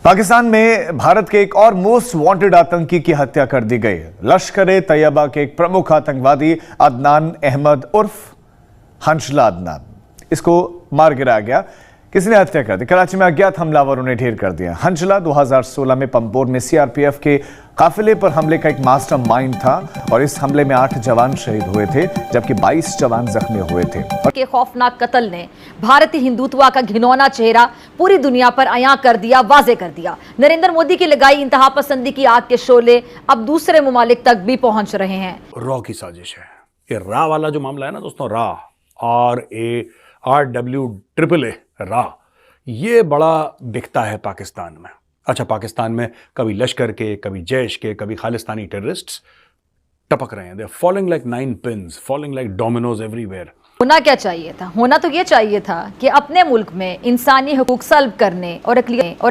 पाकिस्तान में भारत के एक और मोस्ट वांटेड आतंकी की हत्या कर दी गई। लश्कर-ए-तैयबा के एक प्रमुख आतंकवादी अदनान अहमद उर्फ हंशला अदनान, इसको मार गिराया गया। किसी ने हत्या कर दी। कराची में अज्ञात हमलावरों ने ढेर कर दिया। हंशला 2016 में पंपोर में सीआरपीएफ के काफिले पर हमले का एक मास्टरमाइंड था और इस हमले में 8 जवान शहीद हुए थे जबकि 22 जवान जख्मी हुए थे। के खौफनाक कत्ल ने भारतीय हिंदुत्व का घिनौना चेहरा पूरी दुनिया पर अयां कर दिया, वाजे कर दिया। नरेंद्र मोदी की लगाई इंतहा पसंदी की आग के शोले अब दूसरे मुमालिक तक भी पहुंच रहे हैं। रॉ की साजिश है ये। रा वाला जो मामला है ना दोस्तों, रा RARWAAA रा, ये बड़ा बिकता है पाकिस्तान में। अच्छा, पाकिस्तान में कभी लश्कर के, कभी जैश के, कभी खालिस्तानी टेररिस्ट्स टपक रहे हैं। They are falling like 9 pins, falling like dominoes everywhere. होना क्या चाहिए था? होना तो ये चाहिए था कि अपने मुल्क में इंसानी हुकूक सल्ब करने और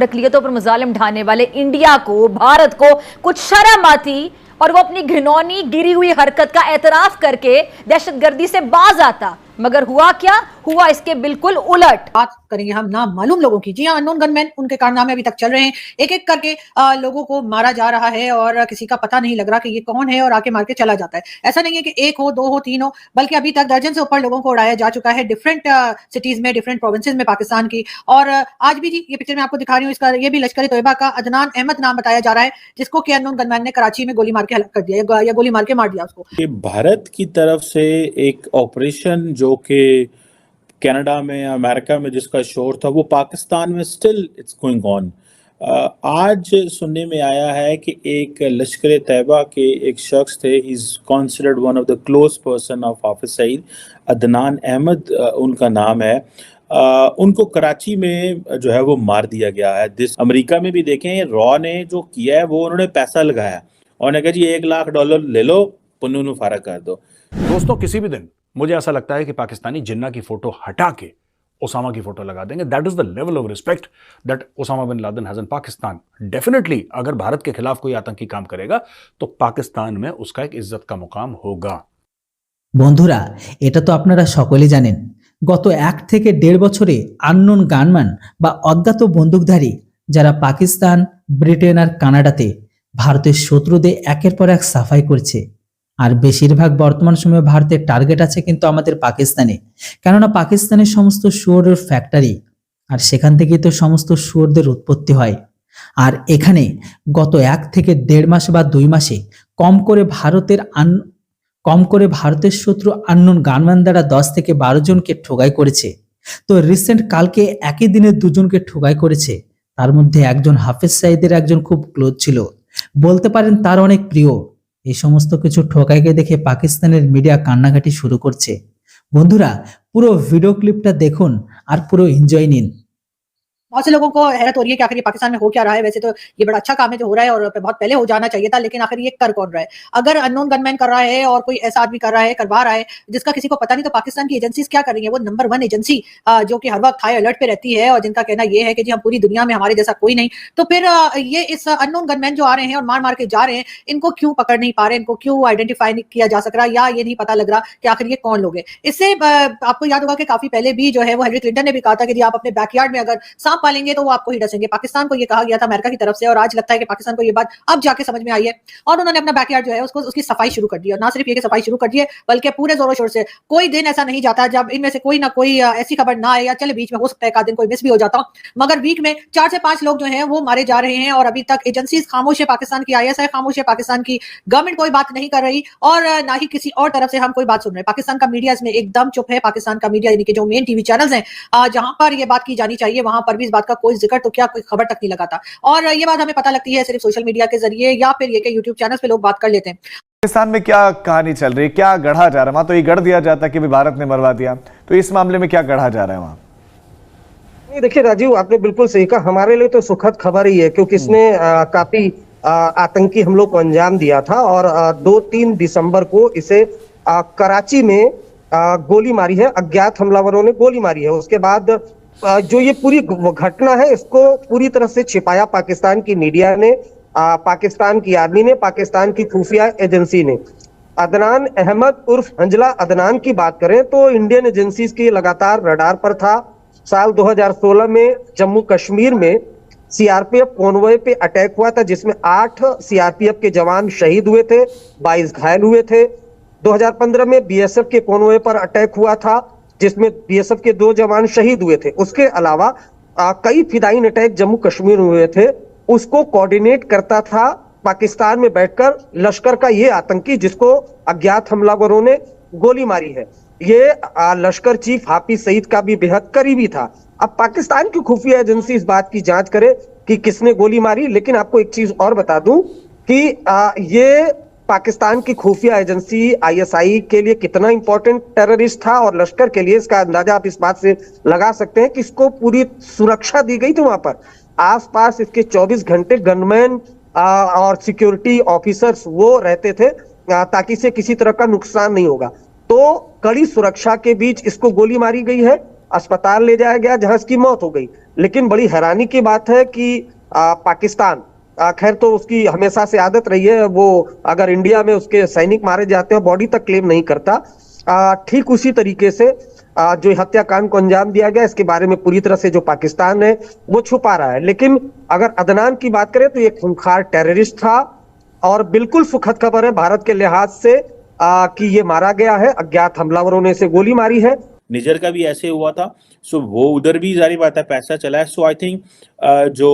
अक़लियतों पर मुजालिम ढाने वाले इंडिया को, भारत को कुछ शर्म आती और वो अपनी घिनौनी गिरी हुई हरकत का एतराफ करके दहशतगर्दी से बाज आता। मगर हुआ क्या? हुआ इसके बिल्कुल उलट। बात करेंगे हम नाम मालूम लोगों की। जी हाँ, अननोन गनमैन, उनके कारनामे अभी तक चल रहे हैं। एक एक करके लोगों को मारा जा रहा है और किसी का पता नहीं लग रहा कि ये कौन है और आके मार के चला जाता है। ऐसा नहीं है कि 1 हो, 2 हो, 3 हो, बल्कि अभी तक दर्जन से ऊपर लोगों को उड़ाया जा चुका है डिफरेंट सिटीज में, डिफरेंट प्रोविंसेस में पाकिस्तान की। और आज भी जी ये पिक्चर मैं आपको दिखा रही हूँ, इसका ये भी लश्कर-ए-तैयबा का अदनान अहमद नाम बताया जा रहा है, जिसको कि अननोन गनमैन ने कराची में गोली मार के हलाक कर दिया या गोली मार के मार दिया उसको। भारत की तरफ से एक ऑपरेशन जो कि कनाडा में, अमेरिका में जिसका शोर था, वो पाकिस्तान में स्टिल इट्स गोइंग ऑन। आज सुनने में आया है कि एक लश्कर-ए-तैयबा के एक शख्स थे, he is considered one of the close person of Hafiz Saeed, Adnan Ahmed उनका नाम है। उनको कराची में जो है वो मार दिया गया है। अमेरिका में भी देखें, रॉ ने जो किया है वो उन्होंने पैसा लगाया, उन्होंने कहा जी $1 लाख ले लो, पुन्नू फारग कर दो। दोस्तों, किसी भी दिन मुझे ऐसा लगता है कि पाकिस्तानी जिन्ना की फोटो हटा के ओसामा की फोटो लगा देंगे। That is the level of respect that Osama bin Laden has in Pakistan. Definitely अगर भारत के खिलाफ कोई आतंकी काम करेगा तो पाकिस्तान में उसका एक इज्जत का मुकाम होगा। বন্ধুরা, এটা তো আপনারা সকলেই জানেন, গত 1 থেকে 1.5 বছরে আননোন গানম্যান বা অজ্ঞাত বন্দুকধারী যারা পাকিস্তান, ব্রিটেন আর কানাডাতে ভারতের শত্রুদের একের পর এক সাফাই করছে। আর বেশিরভাগ বর্তমান সময়ে ভারতের টার্গেট আছে কিন্তু আমাদের পাকিস্তানে, কেননা পাকিস্তানের সমস্ত শুয়োরের ফ্যাক্টরি আর সেখান থেকেই তো সমস্ত শুয়োরদের উৎপত্তি হয়। আর এখানে গত 1 থেকে 1.5 মাস বা 2 মাসে কম করে ভারতের শত্রু আননোন গানম্যান দ্বারা 10 থেকে 12 জনকে ঠোকাই করেছে। তো রিসেন্ট কালকে একই দিনে 2 জনকে ঠোকাই করেছে। তার মধ্যে একজন হাফেজ সাইদের একজন খুব ক্লোজ ছিল, বলতে পারেন তার অনেক প্রিয়। এই সমস্ত কিছু ঠোকাইকে দেখে পাকিস্তানের মিডিয়া কান্নাকাটি শুরু করছে। বন্ধুরা, পুরো ভিডিও क्लिपটা দেখুন আর পুরো এনজয় নিন। बहुत से लोगों को हैरत हो रही है कि आखिर ये पाकिस्तान में हो क्या रहा है। वैसे तो ये बड़ा अच्छा काम है जो हो रहा है और बहुत पहले हो जाना चाहिए था, लेकिन आखिर ये कर कौन रहा है? अगर अननोन गनमैन कर रहा है और कोई ऐसा आदमी कर रहा है, करवा रहा है, जिसका किसी को पता नहीं, तो पाकिस्तान की एजेंसीज क्या कर रही है? वो नंबर 1 एजेंसी जो कि हर वक्त हाई अलर्ट पे रहती है और जिनका कहना ये है कि जी हम पूरी दुनिया में हमारे जैसा कोई नहीं। तो फिर ये इस अननोन गनमैन जो आ रहे हैं और मार मार के जा रहे हैं, इनको क्यों पकड़ नहीं पा रहे? इनको क्यों आइडेंटिफाई नहीं किया जा सक रहा, या ये नहीं पता लग रहा कि आखिर ये कौन लोग है? इससे आपको याद होगा कि काफी पहले भी जो है वो हिलरी क्लिंटन ने भी कहा था कि जी आप अपने बैकयार्ड में अगर सांप पालेंगे तो वो आपको डसेंगे। पाकिस्तान को ये कहा गया था अमेरिका की तरफ से, और आज लगता है कि पाकिस्तान को ये बात अब जाके समझ में आई है और उन्होंने अपना बैकयार्ड जो है उसको उसकी सफाई शुरू कर दी। और ना सिर्फ ये कि सफाई शुरू कर दी है, बल्कि पूरे जोरों शोर से। कोई दिन ऐसा नहीं जाता जब इनमें से कोई ना कोई ऐसी खबर ना आए, या चले बीच में हो सकता है एक आध दिन कोई मिस भी हो जाता, मगर वीक में 4 से 5 लोग जो हैं वो मारे जा रहे हैं। और अभी तक एजेंसीज खामोश है, पाकिस्तान की ISI खामोश है, पाकिस्तान की गवर्नमेंट कोई बात नहीं कर रही और ना ही किसी और तरफ से हम कोई बात सुन रहे हैं। पाकिस्तान का मीडिया इसमें एकदम चुप है। पाकिस्तान का मीडिया यानी कि जो मेन टीवी चैनल्स हैं जहां पर ये बात की जानी चाहिए, वहां पर भी इस बात का कोई जिक्र तो क्या, कोई खबर तक नहीं लगाता। और ये बात हमें पता लगती है सिर्फ सोशल मीडिया के जरिए, या फिर ये कि यूट्यूब चैनल्स पे लोग बात कर लेते हैं। पाकिस्तान में क्या कहानी चल रही है, क्या गढ़ा जा रहा है? वहां तो ये गढ़ दिया जाता कि भी भारत ने मरवा दिया, तो इस मामले में क्या गढ़ा जा रहा है वहां? नहीं, देखिए राजीव, आपने बिल्कुल सही कहा। हमारे लिए तो सुखद खबर ही है क्योंकि इसने काफी आतंकी हमलों को अंजाम दिया था और 2-3 दिसंबर को इसे कराची में गोली मारी है, अज्ञात हमलावरों ने गोली मारी है। उसके बाद जो ये पूरी घटना है इसको पूरी तरह से छिपाया पाकिस्तान की मीडिया ने, पाकिस्तान की आर्मी ने, पाकिस्तान की खुफिया एजेंसी ने। अदनान अहमद उर्फ हंजला अदनान की बात करें तो इंडियन एजेंसीज की लगातार रडार पर था। साल 2016 में जम्मू कश्मीर में सीआरपीएफ कॉन्वॉय पे अटैक हुआ था, जिसमें 8 सीआरपीएफ के जवान शहीद हुए थे, 22 घायल हुए थे। 2015 में बीएसएफ के कॉन्वॉय पर अटैक हुआ था, जिसमें बीएसएफ के 2 जवान शहीद हुए थे। उसके अलावा कई फिदाइन अटैक जम्मू कश्मीर में हुए थे। उसको कोऑर्डिनेट करता था पाकिस्तान में बैठकर लश्कर का ये आतंकी, जिसको अज्ञात हमलावरों ने गोली मारी है। ये लश्कर चीफ हाफिज सईद का भी बेहद करीबी था। अब पाकिस्तान की खुफिया एजेंसी इस बात की जांच करे कि किसने गोली मारी। लेकिन आपको एक चीज और बता दूं कि ये पाकिस्तान की खुफिया एजेंसी आईएसआई के लिए कितना इंपॉर्टेंट टेररिस्ट था और लश्कर के लिए, इसका अंदाजा आप इस बात से लगा सकते हैं कि इसको पूरी सुरक्षा दी गई थी। वहां पर आसपास इसके 24 घंटे गनमैन और सिक्योरिटी ऑफिसर्स वो रहते थे, ताकि इसे किसी तरह का नुकसान नहीं होगा। तो कड़ी सुरक्षा के बीच इसको गोली मारी गई है, अस्पताल ले जाया गया जहां इसकी मौत हो गई। लेकिन बड़ी हैरानी की बात है कि पाकिस्तान, खैर तो उसकी हमेशा से आदत रही है, वो अगर इंडिया में उसके सैनिक मारे जाते हैं बॉडी तक क्लेम नहीं करता। ठीक उसी तरीके से जो हत्याकांड को अंजाम दिया गया, इसके बारे में पूरी तरह से जो पाकिस्तान है वो छुपा रहा है। लेकिन अगर अदनान की बात करें तो ये खूंखार टेररिस्ट था और बिल्कुल सुखद खबर है भारत के लिहाज से कि ये मारा गया है, अज्ञात हमलावरों ने इसे गोली मारी है। निजर का भी ऐसे हुआ था। सो वो उधर भी जारी बात है पैसा चला है। सो आई थिंक जो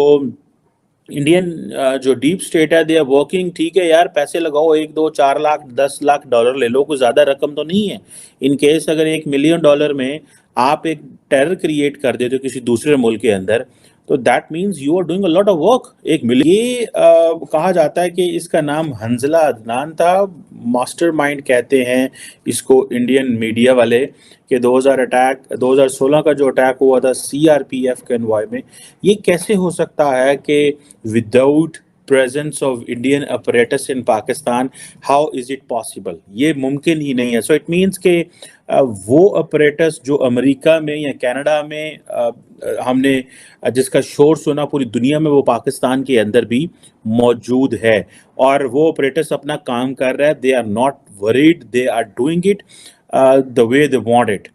इंडियन जो डीप स्टेट है दे आर वर्किंग। ठीक है यार, पैसे लगाओ, 1, 2, 4 लाख 10 लाख डॉलर ले लो, कोई ज़्यादा रकम तो नहीं है। इन केस अगर $1 मिलियन में आप एक टेरर क्रिएट कर देते हो किसी दूसरे मुल्क के अंदर, तो that means you are doing a lot of work. 1 million ये कहा जाता है कि इसका नाम हंजला अदनान था। मास्टरमाइंड कहते हैं इसको इंडियन मीडिया वाले, कि 2016 का जो अटैक हुआ था सीआरपीएफ कन्वॉय में, ये कैसे हो सकता है कि without presence of Indian apparatus in Pakistan, how is it possible? ये मुमकिन ही नहीं है। So it means कि वो apparatus जो अमेरिका में या कनाडा में हमने जिसका शोर सुना पूरी दुनिया में, वो पाकिस्तान के अंदर भी मौजूद है और वो apparatus अपना काम कर रहा है। They are not worried, they are doing it the way they want it।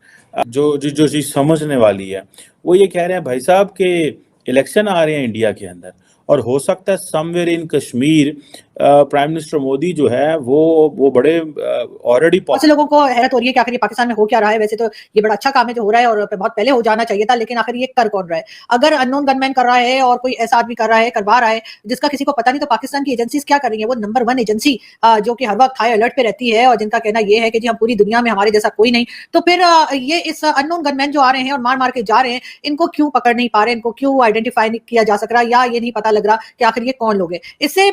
जो चीज़ समझने वाली है वो ये कह रहे हैं भाई साहब के इलेक्शन आ रहे हैं इंडिया के अंदर, और हो सकता है somewhere in Kashmir prime minister Modi जो है वो बड़े ऑलरेडी बहुत से लोगों को हैरत हो रही है कि आखिर ये पाकिस्तान में हो क्या रहा है। वैसे तो ये बड़ा अच्छा काम है जो हो रहा है और बहुत पहले हो जाना चाहिए था, लेकिन आखिर ये कर कौन रहा है? अगर अननोन गनमैन कर रहा है और कोई ऐसा आदमी कर रहा है, करवा रहा है जिसका किसी को पता नहीं, तो पाकिस्तान की एजेंसीज क्या कर रही है? वो नंबर 1 एजेंसी जो कि हर वक्त हाई अलर्ट पे रहती है और जिनका कहना यह है कि जी हम पूरी दुनिया में हमारे जैसा कोई नहीं। तो फिर ये इस अननोन गनमैन जो आ रहे हैं और मार के जा रहे हैं, इनको क्यों पकड़ नहीं पा रहे? इनको क्यों आइडेंटिफाई नहीं किया जा सक रहा, या ये नहीं पता लग रहा कि आखिर ये कौन लोग हैं? इससे